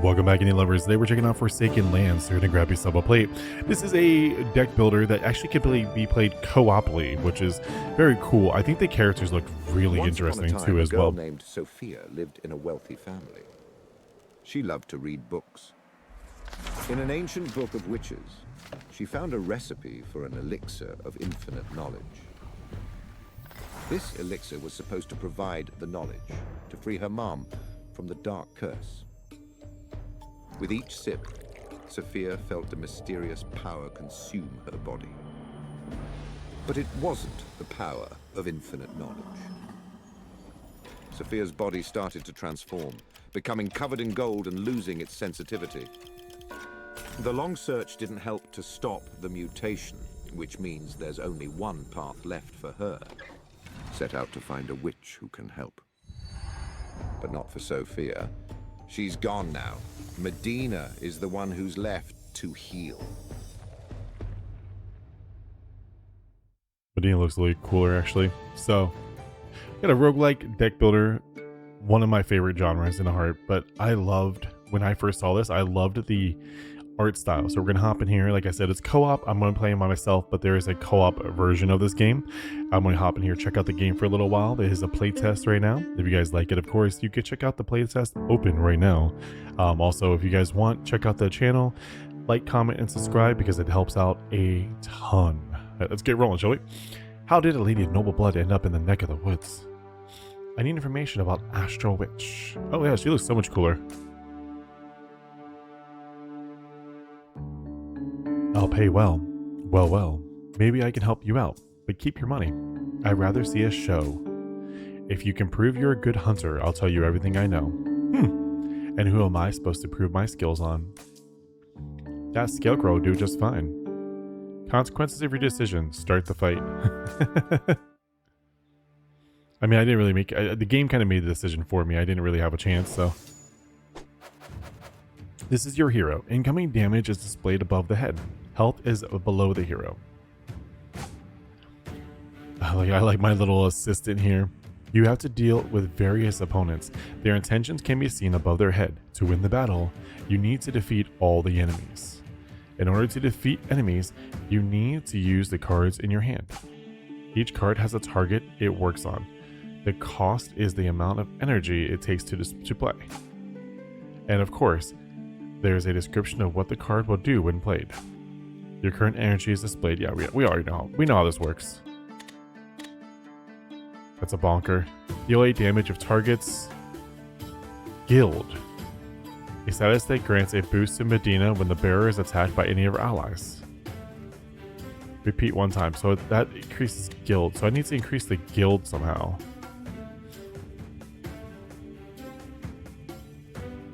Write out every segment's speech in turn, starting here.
Welcome back, Indie lovers. Today we're checking out Forsaken Lands, so you're gonna grab yourself a plate. This is a deck builder that actually can be played co-oply, which is very cool. I think the characters look really interesting too as well. A girl named Sophia lived in a wealthy family. She loved to read books. In an ancient book of witches, she found a recipe for an elixir of infinite knowledge. This elixir was supposed to provide the knowledge to free her mom from the dark curse. With each sip, Sophia felt a mysterious power consume her body. But it wasn't the power of infinite knowledge. Sophia's body started to transform, becoming covered in gold and losing its sensitivity. The long search didn't help to stop the mutation, which means there's only one path left for her. Set out to find a witch who can help. But not for Sophia. She's gone now. Medina is the one who's left to heal. Medina looks a little cooler, actually. So, got a roguelike deck builder, one of my favorite genres in the heart. But I loved, when I first saw this, I loved the art style. So we're gonna hop in here. Like I said, it's co-op. I'm gonna play it by myself, but there is a co-op version of this game. I'm gonna hop in here, check out the game for a little while. There is a play test right now. If you guys like it, of course, you can check out the play test open right now. Also, if you guys want, check out the channel, like, comment, and subscribe because it helps out a ton. Let's get rolling, shall we? How did a lady of noble blood end up in the neck of the woods? I need information about Astral Witch. Oh yeah, she looks so much cooler. I'll pay well. Well. Maybe I can help you out, but keep your money. I'd rather see a show. If you can prove you're a good hunter, I'll tell you everything I know. And who am I supposed to prove my skills on? That scarecrow will do just fine. Consequences of your decision. Start the fight. I mean, I didn't really make... the game kind of made the decision for me. I didn't really have a chance, so... This is your hero. Incoming damage is displayed above the head. Health is below the hero. I like my little assistant here. You have to deal with various opponents. Their intentions can be seen above their head. To win the battle, you need to defeat all the enemies. In order to defeat enemies, you need to use the cards in your hand. Each card has a target it works on. The cost is the amount of energy it takes to play. And of course, there's a description of what the card will do when played. Your current energy is displayed. Yeah, we already know. We know how this works. That's a bonker. Deal 8 damage of targets. Guild. A status that grants a boost to Medina when the bearer is attacked by any of her allies. Repeat one time. So that increases guild. So I need to increase the guild somehow.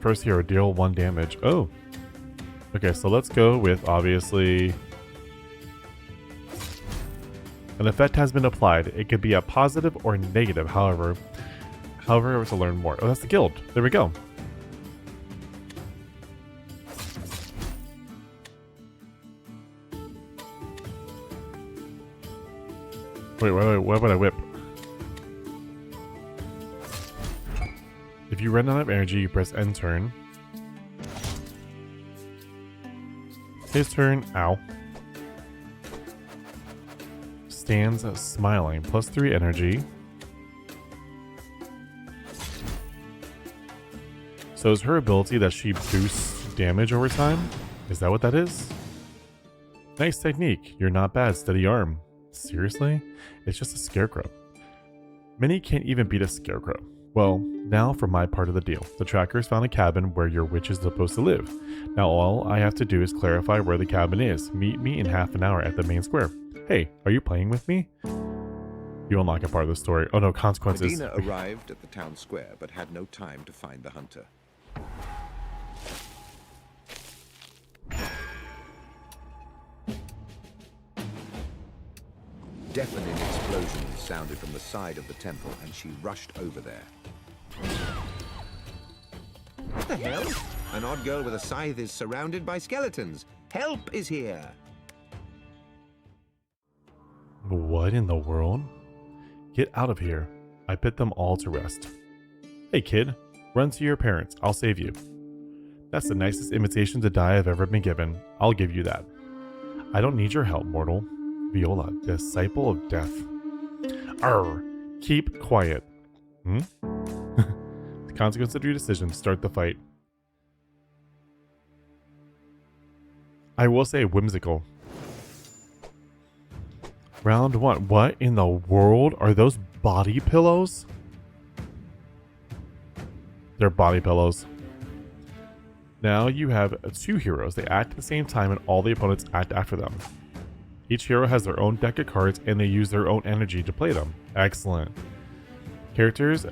First hero, deal 1 damage. Oh. Okay, so let's go with, obviously... An effect has been applied. It could be a positive or negative, however I was to learn more. Oh, that's the guild. There we go. Wait, what about a whip? If you run out of energy, you press end turn. His turn. Ow. Stands smiling. Plus 3 energy. So is her ability that she boosts damage over time? Is that what that is? Nice technique. You're not bad. Steady arm. Seriously? It's just a scarecrow. Many can't even beat a scarecrow. Well, now for my part of the deal. The trackers found a cabin where your witch is supposed to live. Now all I have to do is clarify where the cabin is. Meet me in half an hour at the main square. Hey, are you playing with me? You unlock a part of the story. Oh no, consequences. Medina arrived at the town square, but had no time to find the hunter. Deafening explosions sounded from the side of the temple, and she rushed over there. What the hell? An odd girl with a scythe is surrounded by skeletons. Help is here! What in the world? Get out of here. I put them all to rest. Hey kid, run to your parents. I'll save you. That's the nicest invitation to die I've ever been given. I'll give you that. I don't need your help, mortal. Viola, disciple of death. Arr! Keep quiet. Hmm? The consequence of your decision. Start the fight. I will say whimsical. Round 1. What in the world? Are those body pillows? They're body pillows. Now you have 2 heroes. They act at the same time and all the opponents act after them. Each hero has their own deck of cards and they use their own energy to play them. Excellent. Characters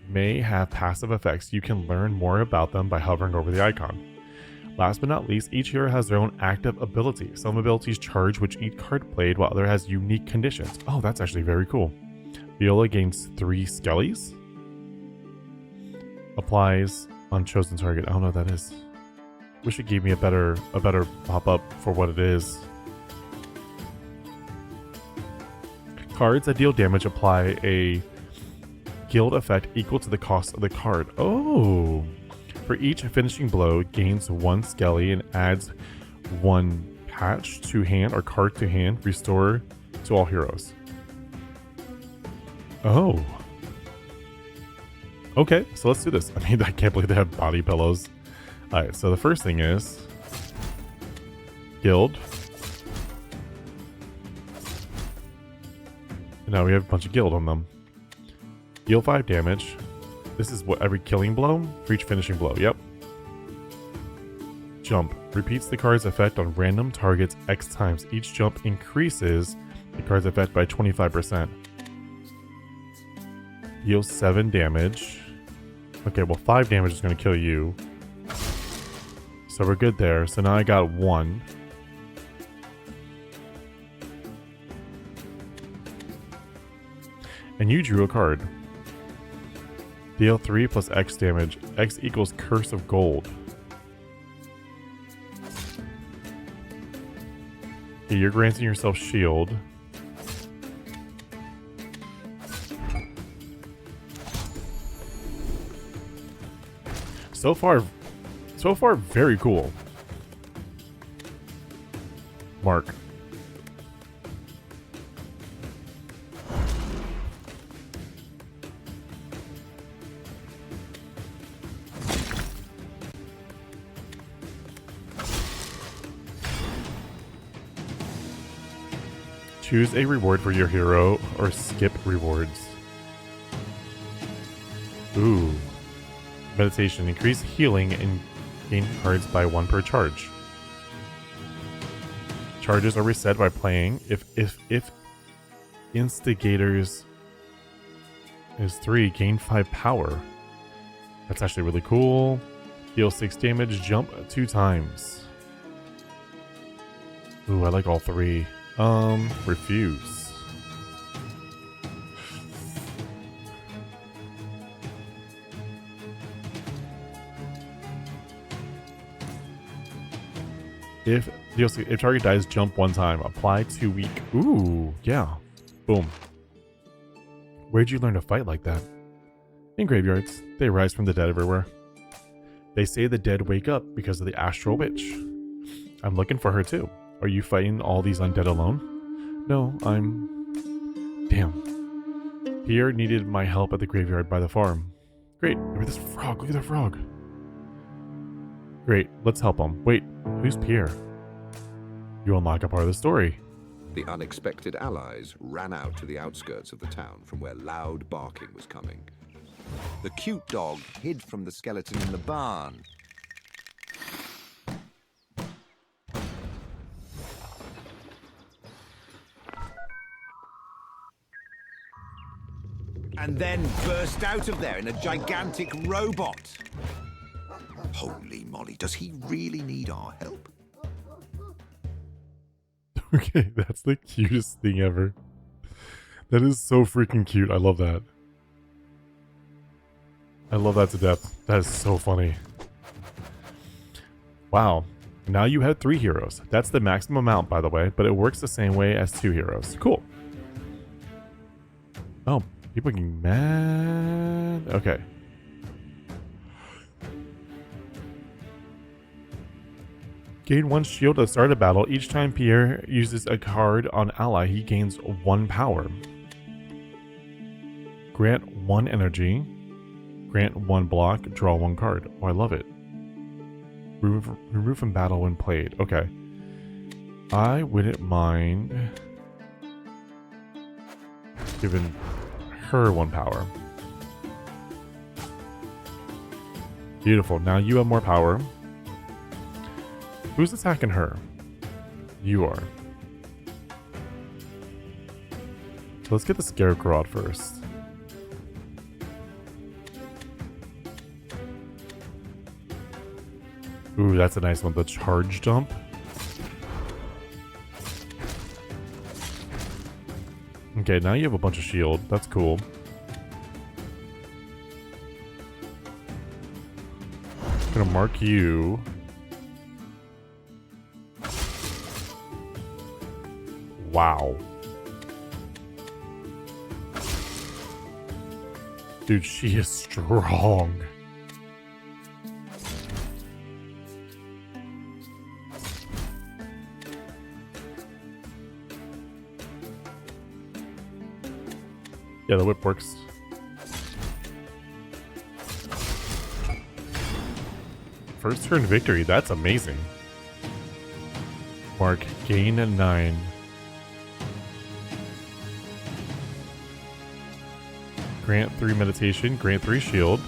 may have passive effects. You can learn more about them by hovering over the icon. Last but not least, each hero has their own active ability. Some abilities charge which each card played, while other has unique conditions. Oh, that's actually very cool. Viola gains 3 skellies. Applies on chosen target. I don't know what that is. Wish it gave me a better pop-up for what it is. Cards that deal damage apply a guild effect equal to the cost of the card. Oh! For each finishing blow, it gains 1 skelly and adds 1 patch to hand or card to hand. Restore to all heroes. Oh. Okay, so let's do this. I mean, I can't believe they have body pillows. Alright, so the first thing is guild. And now we have a bunch of guild on them. Deal 5 damage. This is what, every killing blow for each finishing blow. Yep. Jump. Repeats the card's effect on random targets X times. Each jump increases the card's effect by 25%. Deals 7 damage. Okay, well 5 damage is going to kill you. So we're good there. So now I got 1. And you drew a card. Deal 3 plus X damage. X equals Curse of Gold. Okay, you're granting yourself shield. So far, very cool. Mark. Choose a reward for your hero or skip rewards. Ooh. Meditation. Increase healing and gain cards by 1 per charge. Charges are reset by playing. If Instigators is 3, gain 5 power. That's actually really cool. Deal 6 damage, jump 2 times. Ooh, I like all 3. Refuse. If target dies, jump 1 time. Apply 2 weak. Ooh, yeah. Boom. Where'd you learn to fight like that? In graveyards. They rise from the dead everywhere. They say the dead wake up because of the astral witch. I'm looking for her too. Are you fighting all these undead alone? No, I'm... Damn. Pierre needed my help at the graveyard by the farm. Great. Look at this frog. Look at that frog. Great. Let's help him. Wait. Who's Pierre? You unlock a part of the story. The unexpected allies ran out to the outskirts of the town from where loud barking was coming. The cute dog hid from the skeleton in the barn. And then burst out of there in a gigantic robot. Holy moly, does he really need our help? Okay, that's the cutest thing ever. That is so freaking cute. I love that. I love that to death. That is so funny. Wow. Now you have 3 heroes. That's the maximum amount, by the way, but it works the same way as 2 heroes. Cool. Oh, people are getting mad. Okay. Gain 1 shield at the start of battle. Each time Pierre uses a card on ally, he gains 1 power. Grant 1 energy. Grant 1 block. Draw 1 card. Oh, I love it. Remove from battle when played. Okay. I wouldn't mind giving her 1 power. Beautiful. Now you have more power. Who's attacking her? You are. So let's get the Scarecrow out first. Ooh, that's a nice one. The charge jump. Okay, now you have a bunch of shield. That's cool. I'm gonna mark you. Wow. Dude, she is strong. Yeah, the whip works. First turn victory, that's amazing. Mark, gain 9. Grant 3 meditation, grant 3 shield.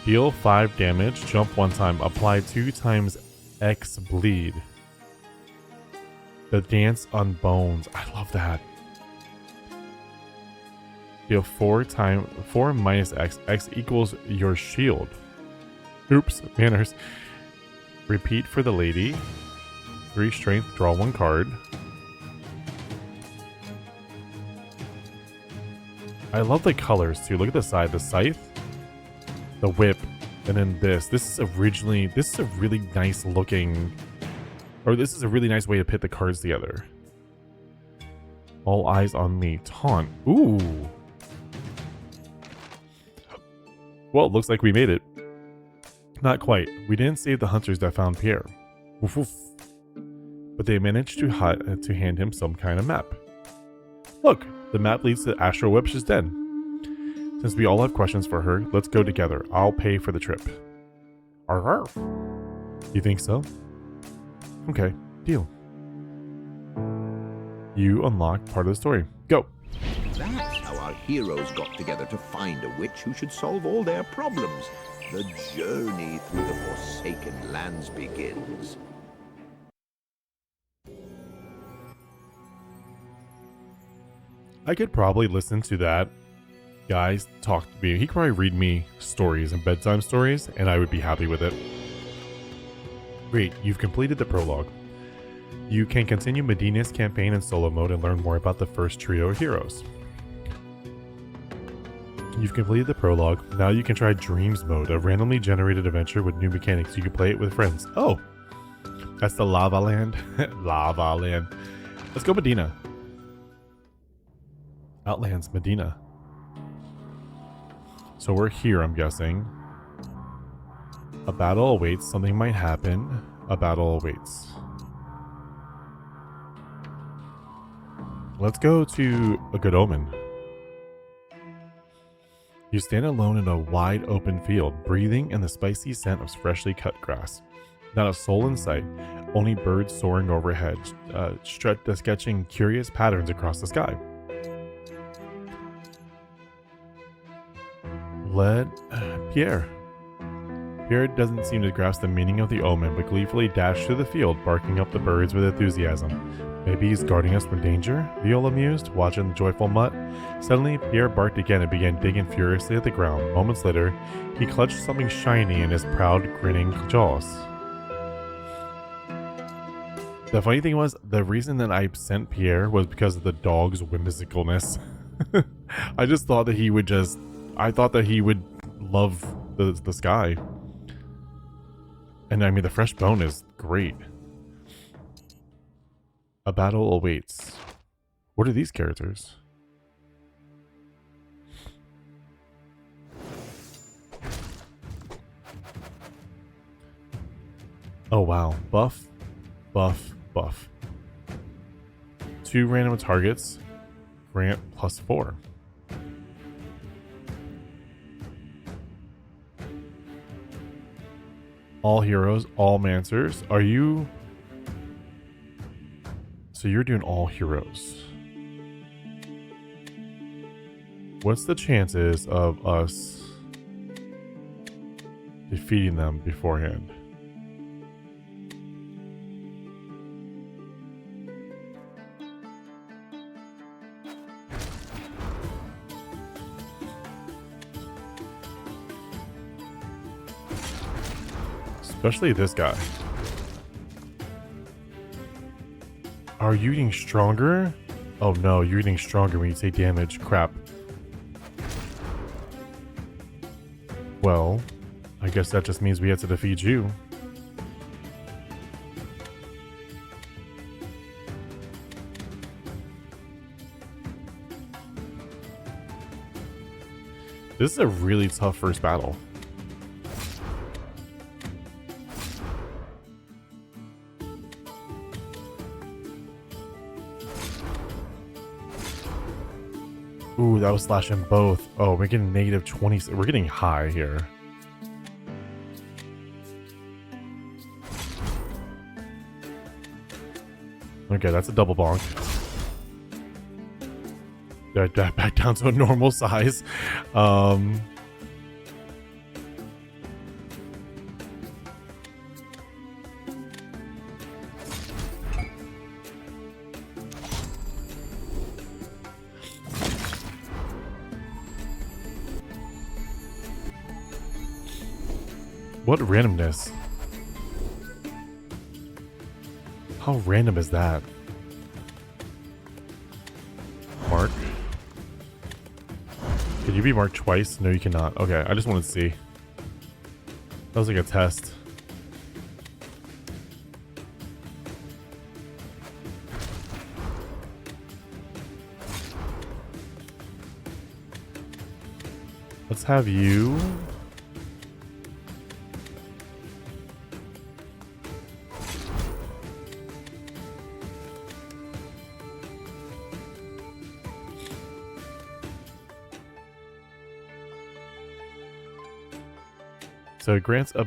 Deal 5 damage, jump 1 time, apply 2 times X bleed. The dance on bones, I love that. Deal 4 minus X. X equals your shield. Oops, manners. Repeat for the lady. 3 strength, draw 1 card. I love the colors too. Look at the side. The scythe, the whip, and then this. This is a really nice looking, or this is a really nice way to put the cards together. All eyes on me. Taunt. Ooh. Well, it looks like we made it. Not quite. We didn't save the hunters that found Pierre. Woof woof. But they managed to hand him some kind of map. Look, the map leads to Astro Websh's den. Since we all have questions for her, let's go together. I'll pay for the trip. Arr. You think so? Okay, deal. You unlock part of the story. Go. That's how our heroes got together to find a witch who should solve all their problems. The journey through the Forsaken Lands begins. I could probably listen to that guy talk to me. He could probably read me stories and bedtime stories, and I would be happy with it. Great, you've completed the prologue. You can continue Medina's campaign in solo mode and learn more about the first trio of heroes. You've completed the prologue. Now you can try Dreams mode, a randomly generated adventure with new mechanics. You can play it with friends. Oh, that's the Lava Land. Lava Land. Let's go Medina. Outlands, Medina. So we're here, I'm guessing. A battle awaits. Something might happen. A battle awaits. Let's go to a good omen. You stand alone in a wide open field, breathing in the spicy scent of freshly cut grass. Not a soul in sight, only birds soaring overhead, sketching curious patterns across the sky. Pierre. Pierre doesn't seem to grasp the meaning of the omen, but gleefully dashed through the field, barking up the birds with enthusiasm. Maybe he's guarding us from danger? Viola mused, watching the joyful mutt. Suddenly, Pierre barked again and began digging furiously at the ground. Moments later, he clutched something shiny in his proud, grinning jaws. The funny thing was, the reason that I sent Pierre was because of the dog's whimsicalness. I just thought that he would I thought that he would love the sky. And I mean, the fresh bone is great. A battle awaits. What are these characters? Oh wow. Buff, buff, buff. 2 random targets. Grant +4. All heroes, all mancers. Are you... So you're doing all heroes. What's the chances of us defeating them beforehand? Especially this guy. Are you getting stronger? Oh no, you're getting stronger when you take damage. Crap. Well, I guess that just means we have to defeat you. This is a really tough first battle. Ooh, that was slashing both. Oh, we're getting -20. We're getting high here. Okay, that's a double bonk. That back down to a normal size. What randomness? How random is that? Mark. Can you be marked twice? No, you cannot. Okay, I just wanted to see. That was like a test. Let's have you. So it grants a...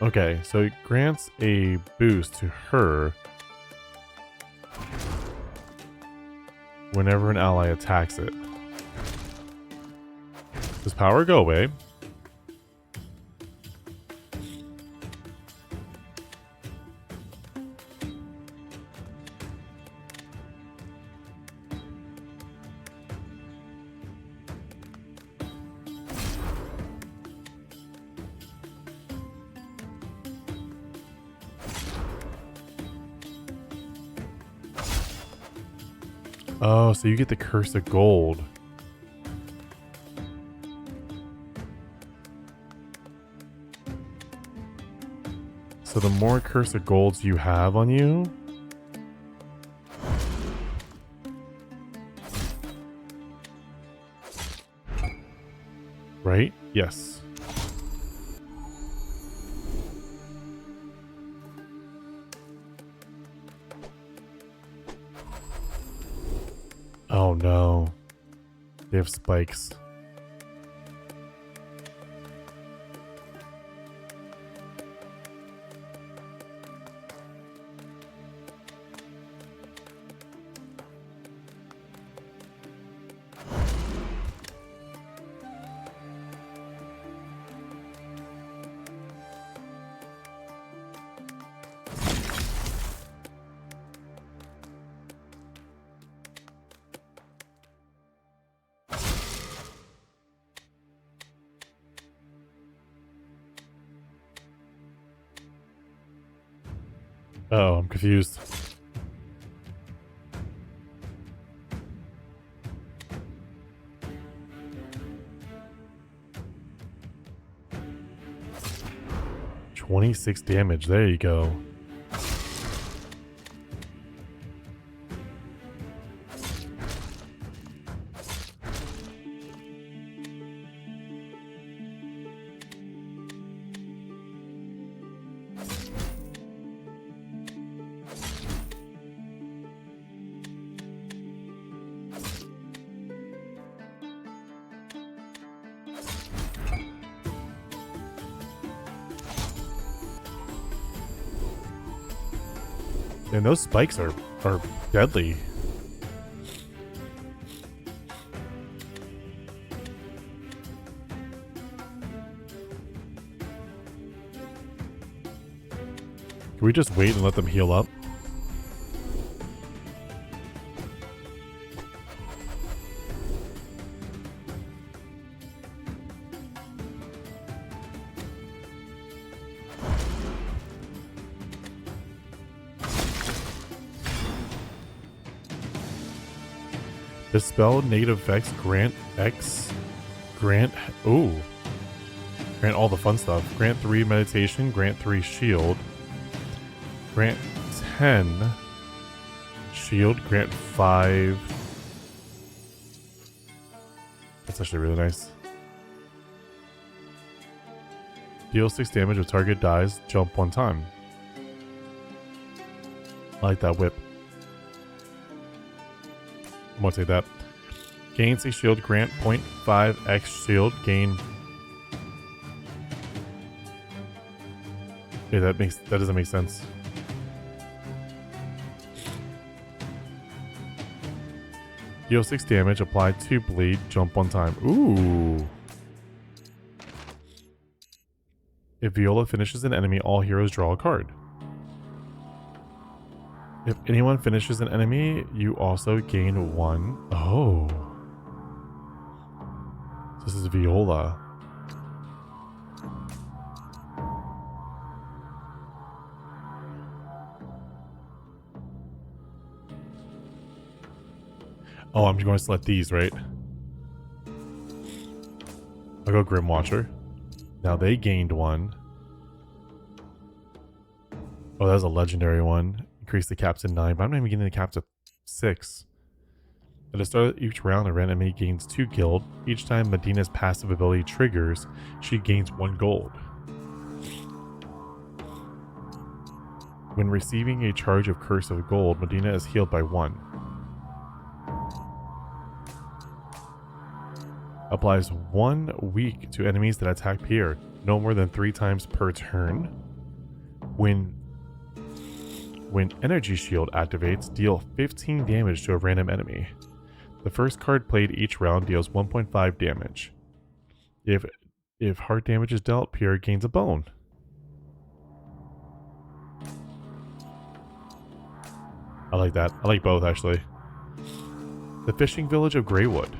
Okay, so it grants a boost to her whenever an ally attacks it. Does power go away? Oh, so you get the curse of gold. So the more curse of golds you have on you, right? Yes. Oh no. They have spikes. Oh, I'm confused. $26 damage. There you go. And those spikes are deadly. Can we just wait and let them heal up? Dispel negative effects, grant all the fun stuff. Grant 3 meditation, grant 3 shield, grant 10 shield, grant 5. That's actually really nice. Deal 6 damage if target dies, jump 1 time. I like that whip. I'm gonna take that. Gain 6 shield, grant 0.5x shield, gain. Okay, that doesn't make sense. Deal 6 damage, apply 2 bleed, jump 1 time. Ooh. If Viola finishes an enemy, all heroes draw a card. If anyone finishes an enemy, you also gain 1. Oh. This is Viola. Oh, I'm going to select these, right? I'll go Grim Watcher. Now they gained 1. Oh, that was a legendary one. Increase the caps to 9, but I'm not even getting the caps to 6. At the start of each round, a random enemy gains 2 guild. Each time Medina's passive ability triggers, she gains 1 gold. When receiving a charge of Curse of Gold, Medina is healed by 1. Applies 1 weak to enemies that attack Pierre, no more than 3 times per turn. When Energy Shield activates, deal 15 damage to a random enemy. The first card played each round deals 1.5 damage. If heart damage is dealt, Pierre gains a bone. I like that. I like both, actually. The Fishing Village of Greywood.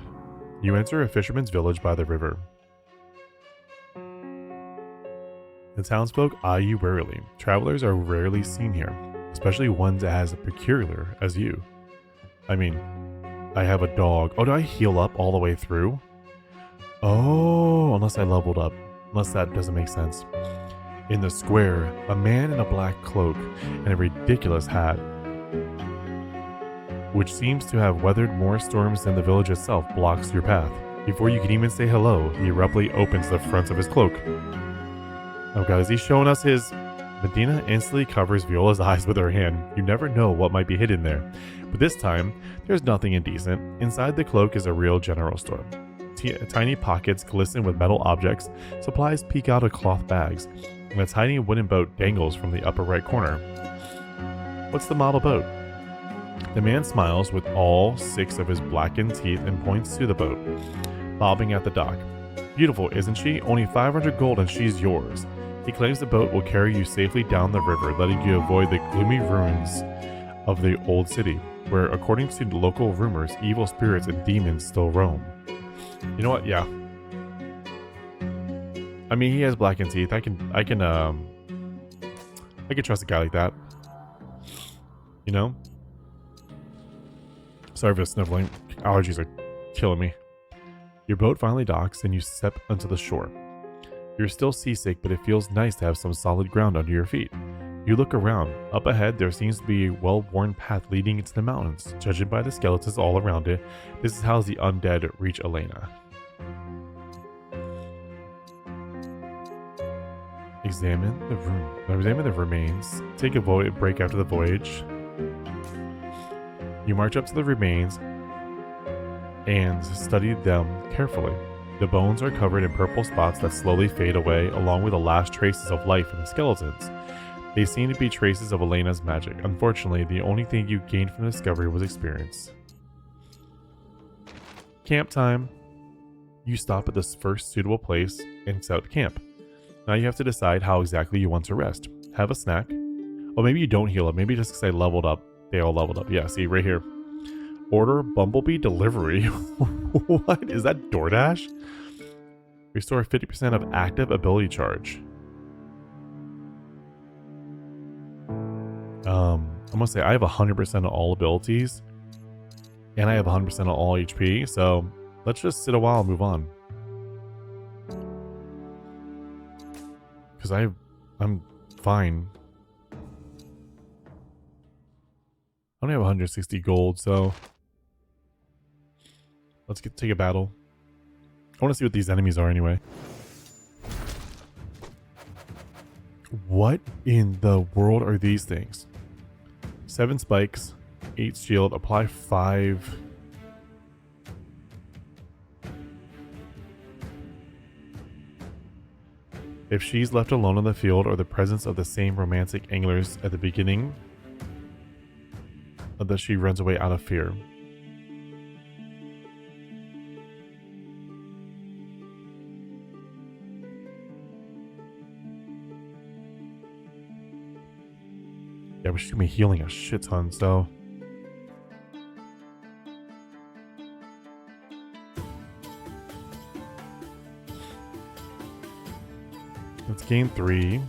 You enter a fisherman's village by the river. The townsfolk eye you warily. Travelers are rarely seen here, especially ones as peculiar as you. I mean, I have a dog. Oh, do I heal up all the way through? Oh, unless I leveled up. Unless that doesn't make sense. In the square, a man in a black cloak and a ridiculous hat, which seems to have weathered more storms than the village itself, blocks your path. Before you can even say hello, he abruptly opens the front of his cloak. Oh god, is he showing us his... Medina instantly covers Viola's eyes with her hand. You never know what might be hidden there. But this time, there's nothing indecent. Inside the cloak is a real general store. Tiny pockets glisten with metal objects, supplies peek out of cloth bags, and a tiny wooden boat dangles from the upper right corner. What's the model boat? The man smiles with all 6 of his blackened teeth and points to the boat, bobbing at the dock. Beautiful, isn't she? Only 500 gold and she's yours. He claims the boat will carry you safely down the river, letting you avoid the gloomy ruins of the old city, where, according to local rumors, evil spirits and demons still roam. You know what? Yeah. I mean, he has blackened teeth. I can trust a guy like that. You know? Sorry for the sniffling. Allergies are killing me. Your boat finally docks and you step onto the shore. You're still seasick, but it feels nice to have some solid ground under your feet. You look around. Up ahead, there seems to be a well-worn path leading into the mountains. Judging by the skeletons all around it, this is how the undead reach Elena. Examine the room. Examine the remains. Take a break after the voyage. You march up to the remains and study them carefully. The bones are covered in purple spots that slowly fade away, along with the last traces of life in the skeletons. They seem to be traces of Elena's magic. Unfortunately, the only thing you gained from the discovery was experience. Camp time. You stop at this first suitable place and set up camp. Now you have to decide how exactly you want to rest. Have a snack. Oh, maybe you don't heal up. Maybe just because I leveled up. They all leveled up. Yeah, see right here. Order Bumblebee delivery. What? Is that DoorDash? Restore 50% of active ability charge. I'm gonna say I have 100% of all abilities. And I have 100% of all HP. So let's just sit a while and move on. Because I'm fine. I only have 160 gold, so let's take a battle. I want to see what these enemies are anyway. What in the world are these things? 7 spikes, 8 shield, apply 5. If she's left alone on the field or the presence of the same romantic anglers at the beginning, that she runs away out of fear. Yeah, but she's gonna be healing a shit ton, so. Let's gain 3.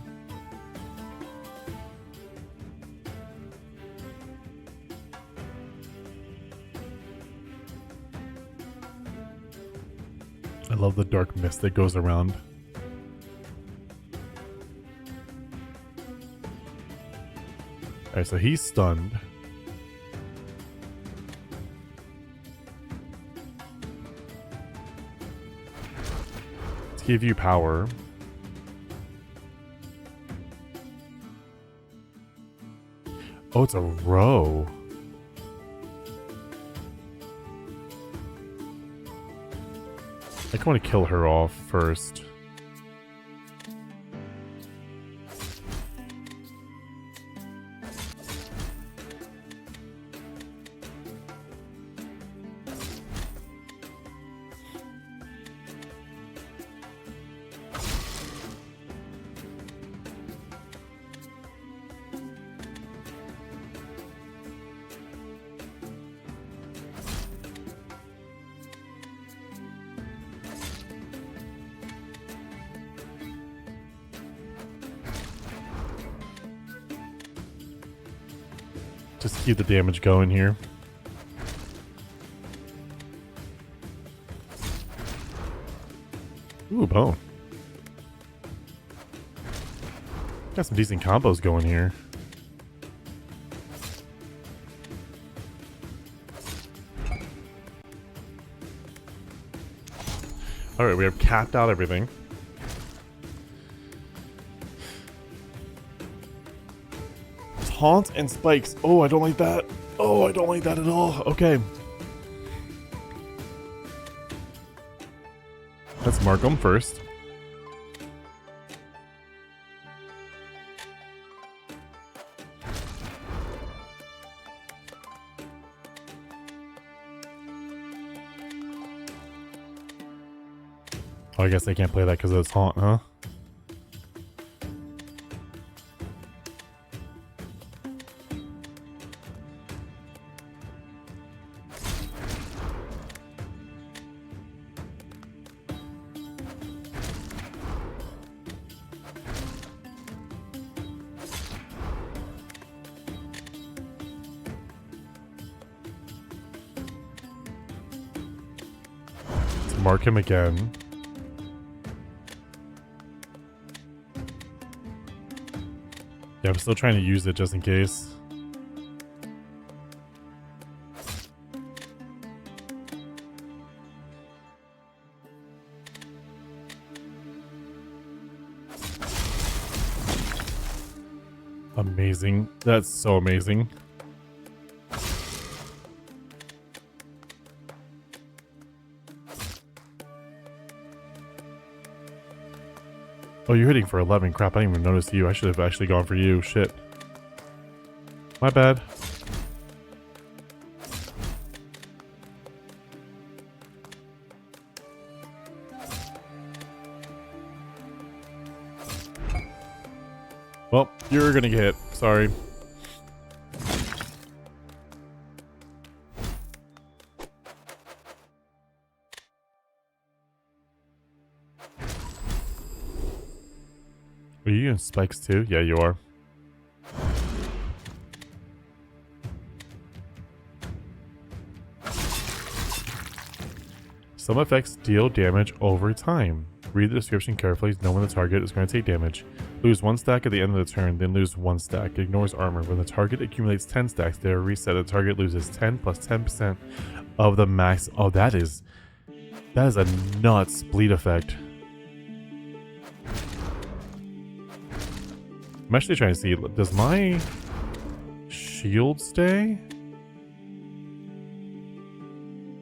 I love the dark mist that goes around. Alright, so he's stunned. Let's give you power. Oh, it's a row. I want to kill her off first. Just keep the damage going here. Ooh, bone. Got some decent combos going here. Alright, we have capped out everything. Taunt and spikes. Oh, I don't like that. Oh, I don't like that at all. Okay. Let's mark them first. Oh, I guess I can't play that because of its taunt, huh? Mark him again. Yeah, I'm still trying to use it just in case. Amazing. That's so amazing. Oh, you're hitting for 11. Crap, I didn't even notice you. I should have actually gone for you. Shit. My bad. Well, you're gonna get hit. Sorry. Are you using spikes too? Yeah, you are. Some effects deal damage over time. Read the description carefully. Know when the target is going to take damage. Lose 1 stack at the end of the turn, then lose 1 stack. Ignores armor. When the target accumulates 10 stacks, they are reset. The target loses 10 plus 10% of the max. Oh, that is a nuts bleed effect. I'm actually trying to see, does my shield stay?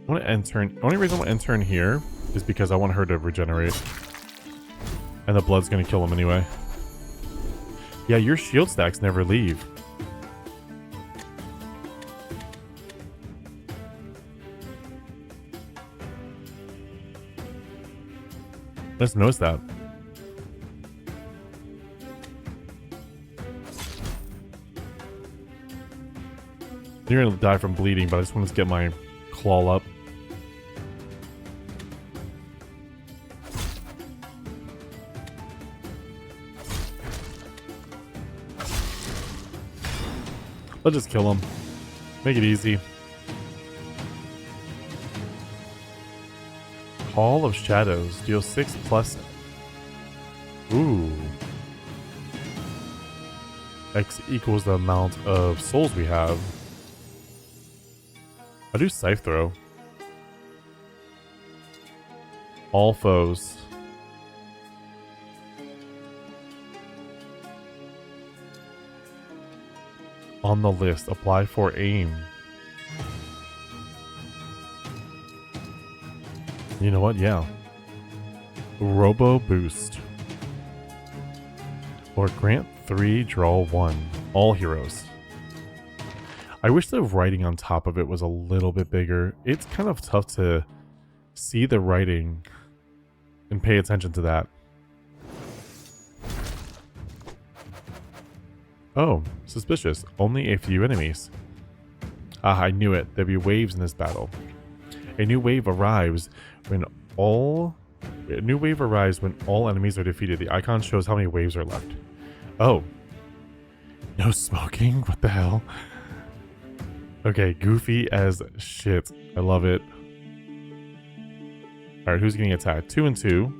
I want to end turn. Only reason I want to end turn here is because I want her to regenerate. And the blood's going to kill him anyway. Yeah, your shield stacks never leave. Let's notice that. You're going to die from bleeding, but I just want to get my claw up. Let's just kill him. Make it easy. Hall of Shadows. Deal 6 plus... Ooh. X equals the amount of souls we have. I'll do Scythe Throw. All foes. On the list, apply for aim. You know what? Yeah. Robo Boost. Or grant 3, draw 1. All heroes. I wish the writing on top of it was a little bit bigger. It's kind of tough to see the writing and pay attention to that. Oh, suspicious. Only a few enemies. Ah, I knew it. There'd be waves in this battle. A new wave arrives when all enemies are defeated. The icon shows how many waves are left. Oh. No smoking? What the hell? Okay, goofy as shit. I love it. Alright, who's getting attacked? 2 and 2.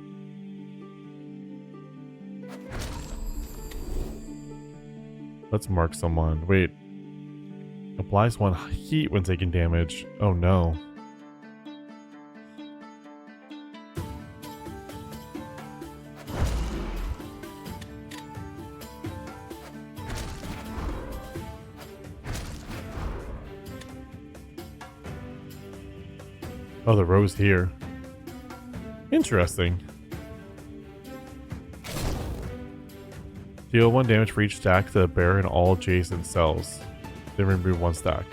Let's mark someone. Wait. Applies 1 heat when taking damage. Oh no. Oh, the rose here. Interesting. Deal 1 damage for each stack to the bear in all adjacent cells. Then remove 1 stack.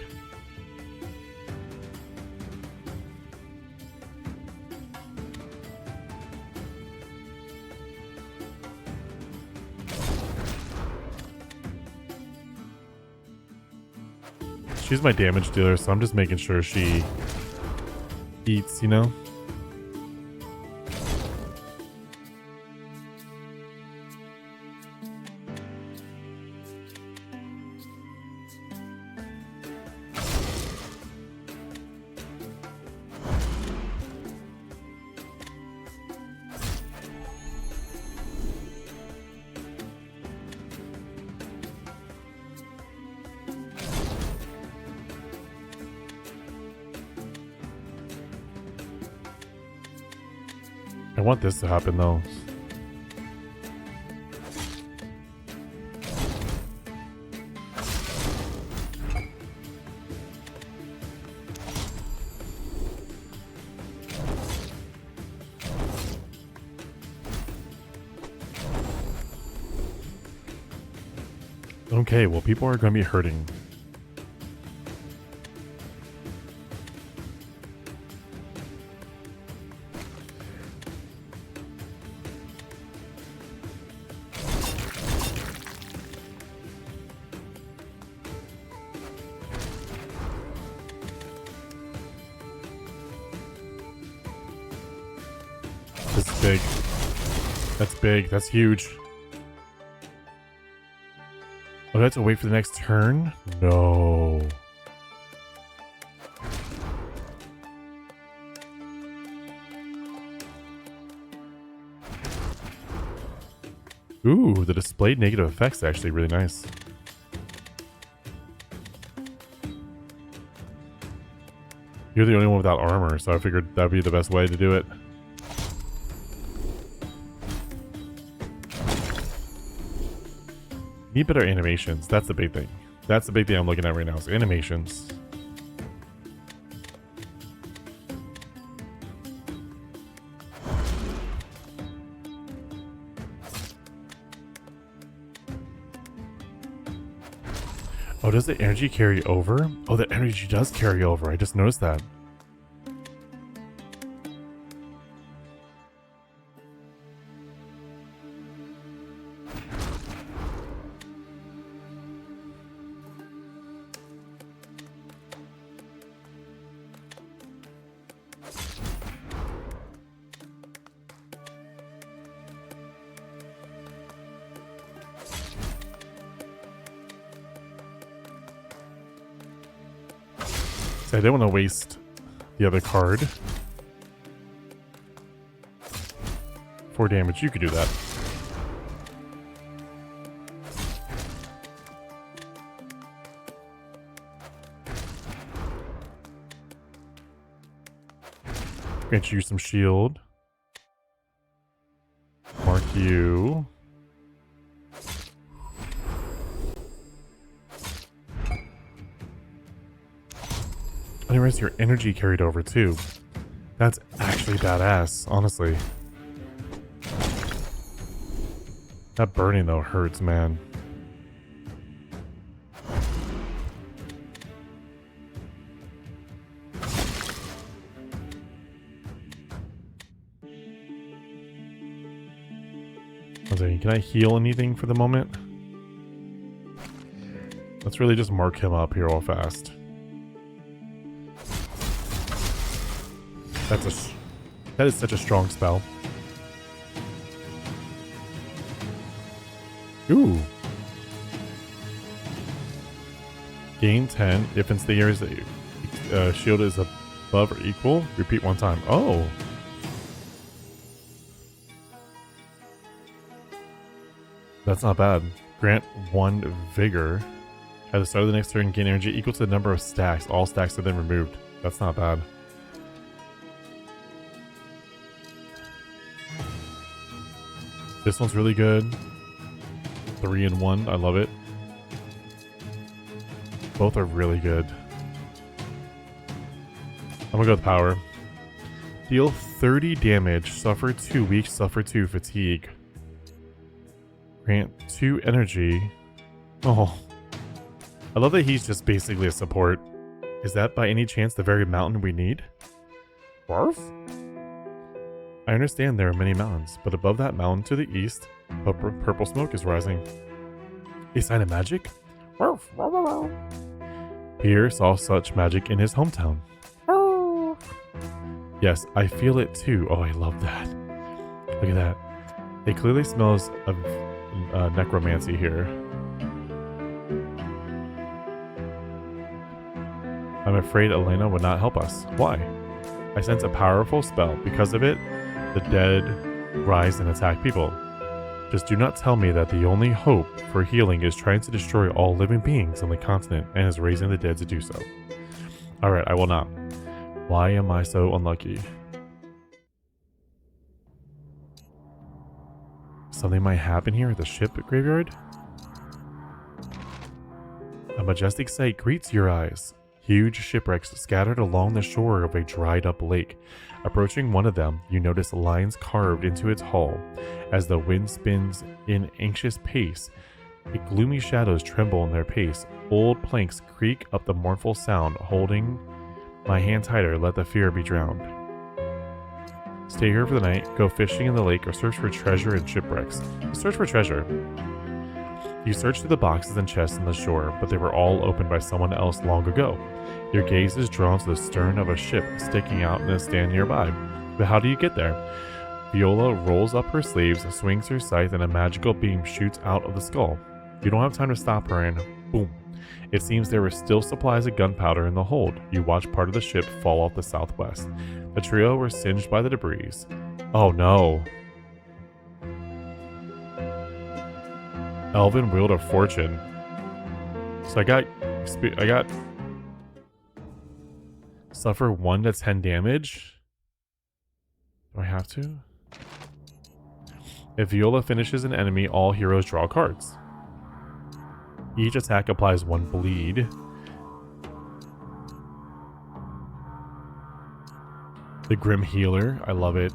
She's my damage dealer, so I'm just making sure she eats, you know? I want this to happen though. Okay, well, people are going to be hurting. This is big. That's big. That's huge. Oh, do I have to wait for the next turn? No. Ooh, the displayed negative effects is actually really nice. You're the only one without armor, so I figured that'd be the best way to do it. Need better animations. That's the big thing. That's the big thing I'm looking at right now is animations. Oh, does the energy carry over? Oh, the energy does carry over. I just noticed that. I didn't want to waste the other card. 4 damage, you could do that. Grant you some shield. Mark you. I didn't realize your energy carried over too. That's actually badass, honestly. That burning though hurts, man. Can I heal anything for the moment? Let's really just mark him up here real fast. That is such a strong spell. Ooh. Gain 10 if in the areas that shield is above or equal. Repeat 1 time. Oh. That's not bad. Grant 1 vigor. At the start of the next turn, gain energy equal to the number of stacks. All stacks are then removed. That's not bad. This one's really good. 3 and 1. I love it. Both are really good. I'm gonna go with power. Deal 30 damage. Suffer 2 weak. Suffer 2 fatigue. Grant 2 energy. Oh. I love that he's just basically a support. Is that by any chance the very mountain we need? Barf? I understand there are many mountains, but above that mountain to the east, purple smoke is rising. A sign of magic? Pierre saw such magic in his hometown. Yes, I feel it too. Oh, I love that. Look at that. It clearly smells of necromancy here. I'm afraid Elena would not help us. Why? I sense a powerful spell. Because of it, the dead rise and attack people. Just do not tell me that the only hope for healing is trying to destroy all living beings on the continent and is raising the dead to do so. Alright, I will not. Why am I so unlucky? Something might happen here at the ship graveyard? A majestic sight greets your eyes. Huge shipwrecks scattered along the shore of a dried up lake. Approaching one of them, you notice lines carved into its hull. As the wind spins in anxious pace, Gloomy shadows tremble in their pace. Old planks creak up the mournful sound. Holding my hand tighter, let the fear be drowned. Stay here for the night, go fishing in the lake, or search for treasure in shipwrecks. Search for treasure. You search through the boxes and chests on the shore, but they were all opened by someone else long ago. Your gaze is drawn to the stern of a ship sticking out in a stand nearby. But how do you get there? Viola rolls up her sleeves, swings her scythe, and a magical beam shoots out of the skull. You don't have time to stop her, and boom. It seems there were still supplies of gunpowder in the hold. You watch part of the ship fall off the southwest. The trio were singed by the debris. Oh no. Elven Wheel of Fortune. So I got suffer 1 to 10 damage. Do I have to? If Viola finishes an enemy, all heroes draw cards. Each attack applies 1 bleed. The Grim Healer, I love it.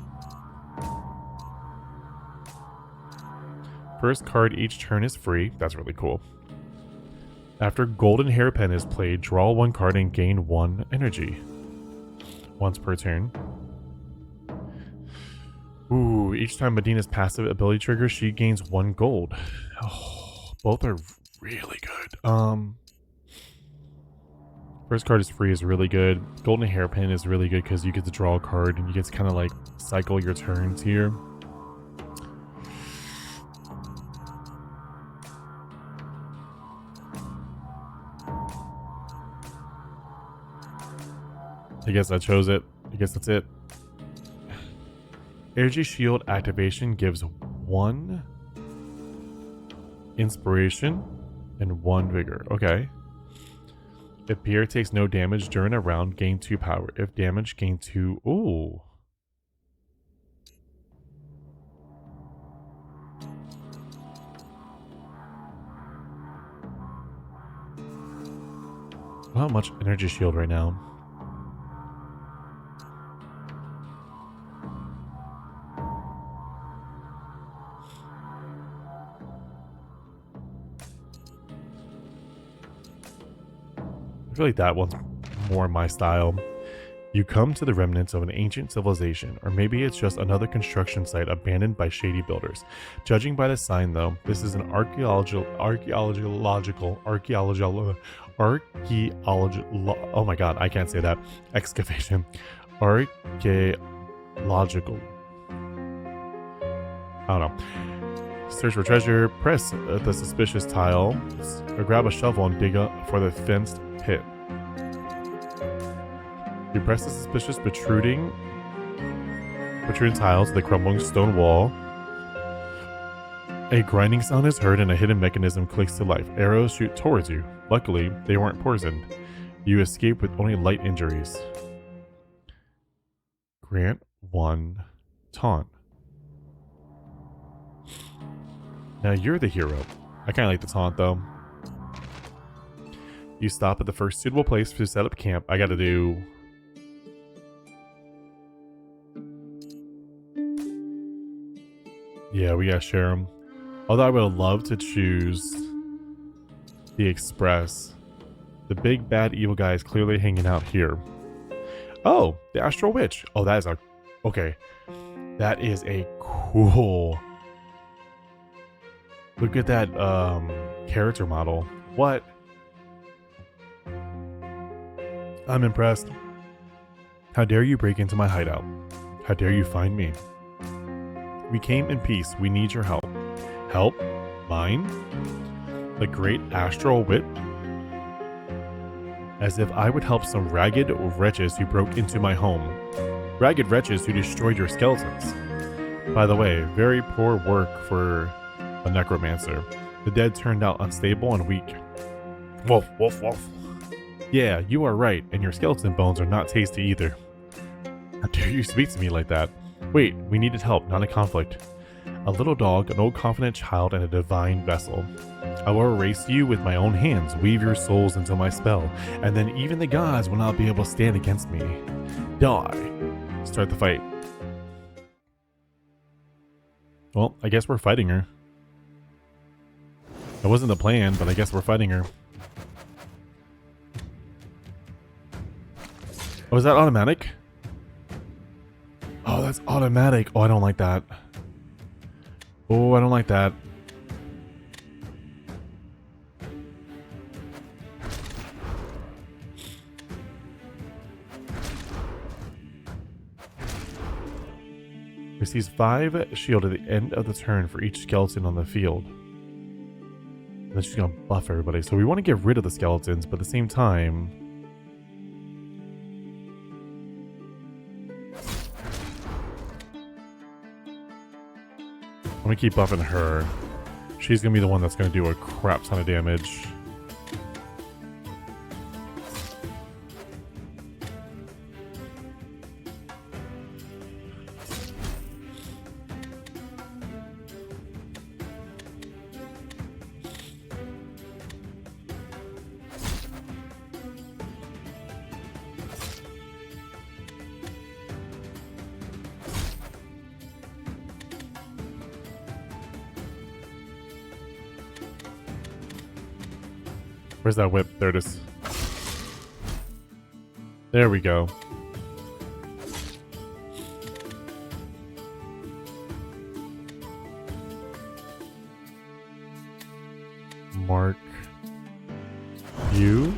First card each turn is free. That's really cool. After Golden Hairpin is played, draw 1 card and gain 1 energy. Once per turn. Ooh, each time Medina's passive ability triggers, she gains 1 gold. Oh, both are really good. First card is free is really good. Golden Hairpin is really good because you get to draw a card and you get to kind of like cycle your turns here. I guess I chose it. I guess that's it. Energy Shield activation gives 1 inspiration and 1 vigor. Okay. If Pierre takes no damage during a round, gain 2 power. If damage, gain 2. Ooh. Not much energy shield right now. I feel like that one's more my style. You come to the remnants of an ancient civilization, or maybe it's just another construction site abandoned by shady builders. Judging by the sign, though, this is an archaeological, oh my god, I can't say that, excavation. Archaeological. I don't know. Search for treasure, press the suspicious tile, or grab a shovel and dig up for the fenced pit. You press the suspicious protruding tiles to the crumbling stone wall. A grinding sound is heard and a hidden mechanism clicks to life. Arrows shoot towards you. Luckily, they weren't poisoned. You escape with only light injuries. Grant 1 taunt. Now you're the hero. I kind of like the taunt though. You stop at the first suitable place to set up camp. I gotta do... Yeah, we gotta share them. Although I would love to choose the Express. The big bad evil guy is clearly hanging out here. Oh, the Astral Witch. Oh, that is a... Okay. That is a cool... Look at that character model. What? I'm impressed. How dare you break into my hideout? How dare you find me? We came in peace. We need your help. Help? Mine? The great astral wit? As if I would help some ragged wretches who broke into my home. Ragged wretches who destroyed your skeletons. By the way, very poor work for a necromancer. The dead turned out unstable and weak. Wolf, wolf, wolf. Yeah, you are right, and your skeleton bones are not tasty either. How dare you speak to me like that? Wait, we needed help, not a conflict. A little dog, an old confident child, and a divine vessel. I will erase you with my own hands, weave your souls into my spell, and then even the gods will not be able to stand against me. Die. Start the fight. Well, I guess we're fighting her. That wasn't the plan, but I guess we're fighting her. Oh, is that automatic? Oh, that's automatic. Oh, I don't like that. Oh, I don't like that. Receives 5 shield at the end of the turn for each skeleton on the field. And then she's gonna buff everybody. So we want to get rid of the skeletons, but at the same time, I'm gonna keep buffing her. She's gonna be the one that's gonna do a crap ton of damage. Where's that whip? There it is. There we go. Mark you.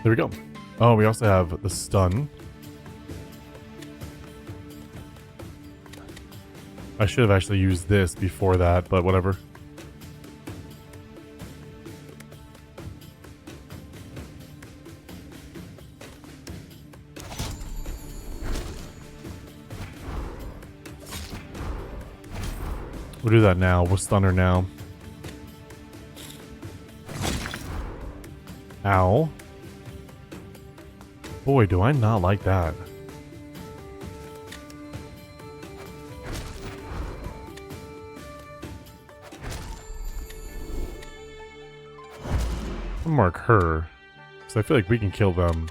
There we go. Oh, we also have the stun. I should have actually used this before that, but whatever. We'll do that now. We'll stun her now. Ow. Boy, do I not like that. I'll mark her, because I feel like we can kill them.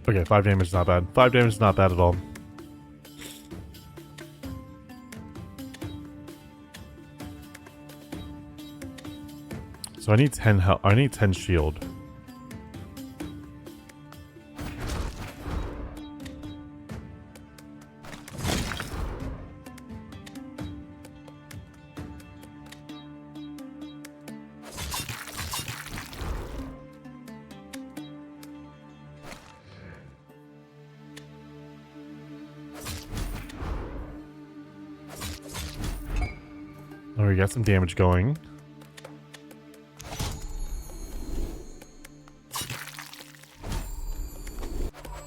Okay, 5 damage is not bad. 5 damage is not bad at all. So I need 10 health. I need 10 shield. Oh, we got some damage going.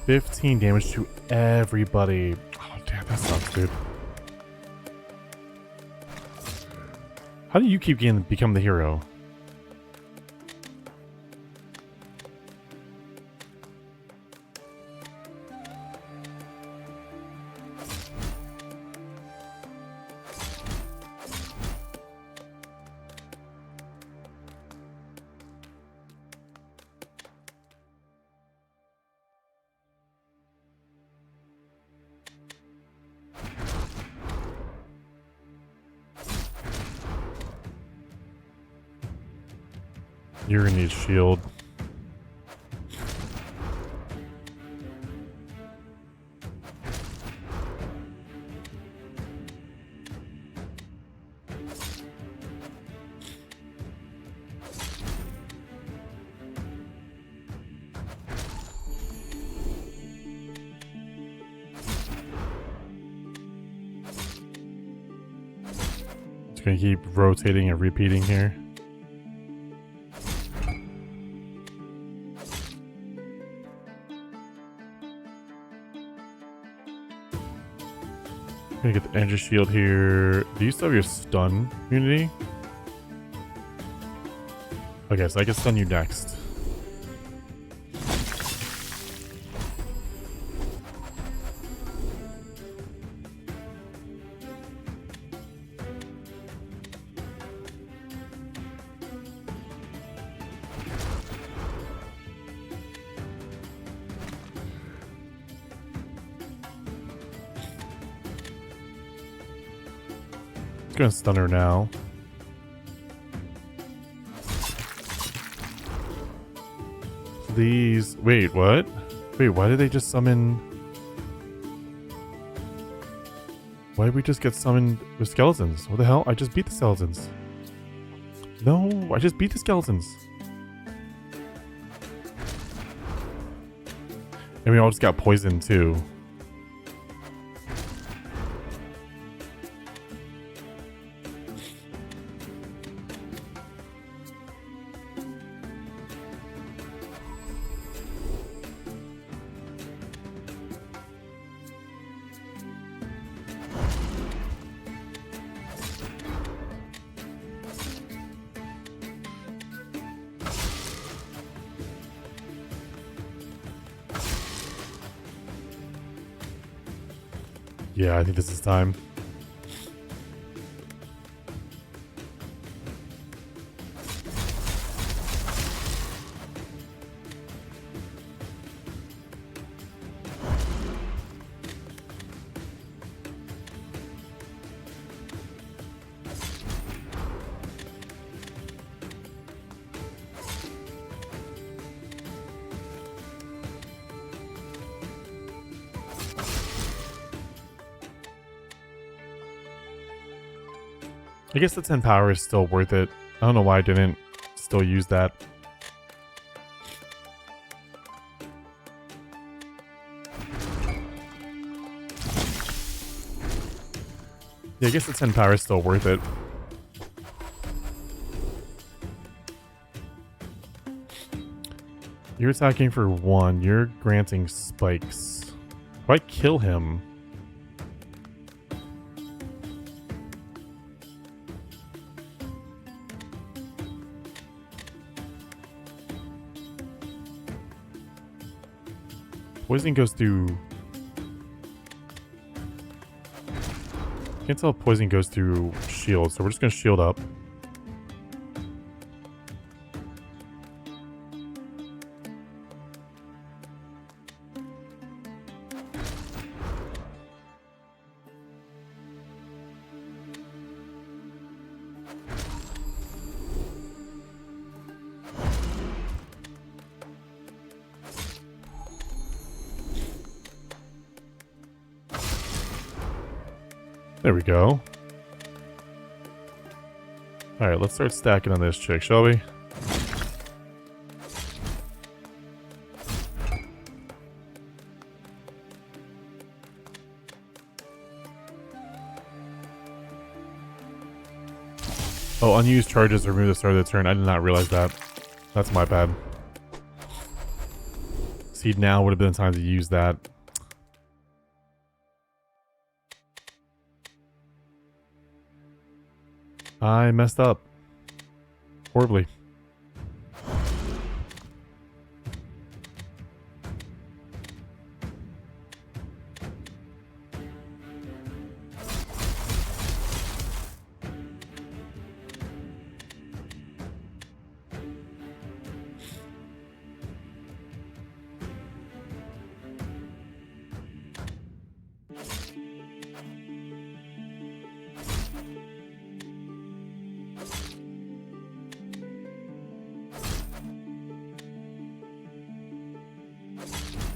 $15 damage to everybody. Oh, damn, that sucks, dude. How do you keep become the hero? You're gonna need shield. Just gonna keep rotating and repeating here. Gonna get the energy shield here. Do you still have your stun immunity? Okay, so I can stun you next. It's gonna stun her now. Please. Wait, what? Wait, why did they just summon? Why did we just get summoned with skeletons? What the hell? I just beat the skeletons. No, I just beat the skeletons. And we all just got poisoned too. Yeah, I think this is time. I guess the 10 power is still worth it. I don't know why I didn't still use that. Yeah, I guess the 10 power is still worth it. You're attacking for 1. You're granting spikes. If I kill him... Poison goes through... Can't tell if poison goes through shield, so we're just gonna shield up. There we go. Alright, let's start stacking on this chick, shall we? Oh, unused charges removed at the start of the turn. I did not realize that. That's my bad. See, now would have been the time to use that. I messed up. Horribly.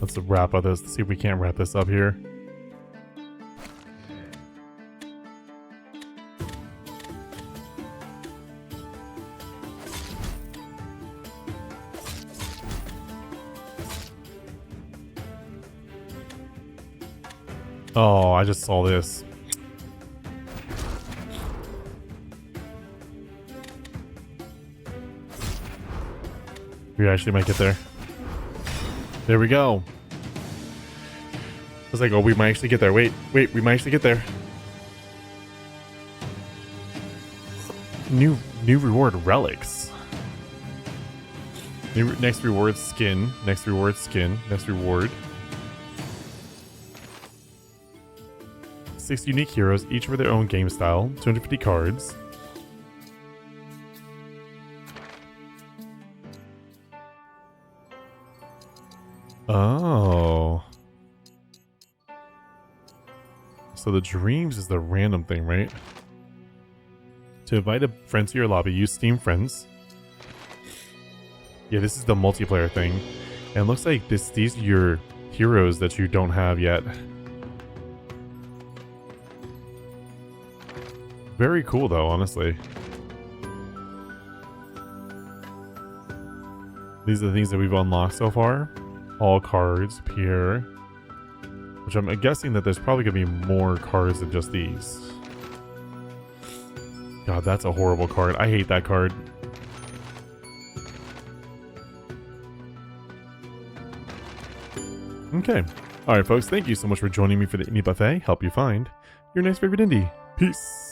Let's wrap up this. See if we can't wrap this up here. Oh, I just saw this. We actually might get there. There we go. I was like, oh, we might actually get there. Wait, we might actually get there. New reward, relics. Next reward, skin. Next reward, skin. Next reward. 6 unique heroes, each with their own game style. 250 cards. Oh. So the dreams is the random thing, right? To invite a friend to your lobby, use Steam Friends. Yeah, this is the multiplayer thing. And it looks like these are your heroes that you don't have yet. Very cool though, honestly. These are the things that we've unlocked so far. All cards appear. Which I'm guessing that there's probably going to be more cards than just these. God, that's a horrible card. I hate that card. Okay. Alright, folks. Thank you so much for joining me for the Indie Buffet. Help you find your next favorite indie. Peace.